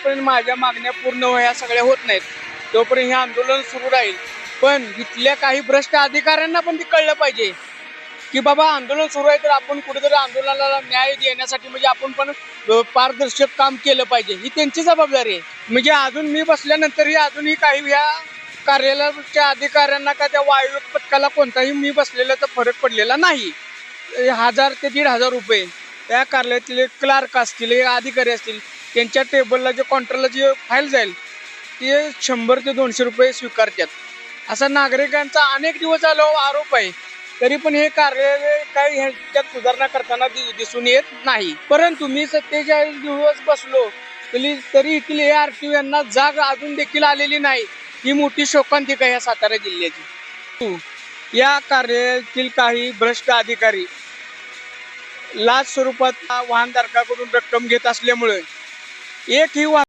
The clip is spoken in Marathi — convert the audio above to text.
जोपर्यंत माझ्या मागण्या पूर्ण ह्या सगळ्या होत नाहीत तोपर्यंत हे आंदोलन सुरू राहील. पण इथल्या काही भ्रष्ट अधिकाऱ्यांना पण ते कळलं पाहिजे की बाबा आंदोलन सुरू आहे तर आपण कुठेतरी आंदोलनाला न्याय देण्यासाठी म्हणजे आपण पण पारदर्शक काम केलं पाहिजे, ही त्यांची जबाबदारी आहे. म्हणजे अजून मी बसल्यानंतरही अजूनही काही या कार्यालयाच्या अधिकाऱ्यांना का त्या वायू पथकाला कोणताही मी बसलेला तर फरक पडलेला नाही. 1000 ते 1500 रुपये त्या कार्यालयातले क्लार्क असतील, अधिकारी असतील, त्यांच्या टेबलला जे काउंटरला जी फाईल जाईल ते 100 ते 200 रुपये स्वीकारतात. असा नागरिकांचा अनेक दिवस झाला आरोप आहे. तरी पण हे कार्यालय काही ह्याच्यात सुधारणा करताना दिसून येत नाही. परंतु मी 47 दिवस बसलो तरी इथले ARTO यांना जाग अजून देखील आलेली नाही. ही मोठी शोकांतिका आहे या सातारा जिल्ह्याची. या कार्यालयातील काही भ्रष्ट अधिकारी लाच स्वरूपात वाहनधारकाकडून रक्कम घेत असल्यामुळे एकही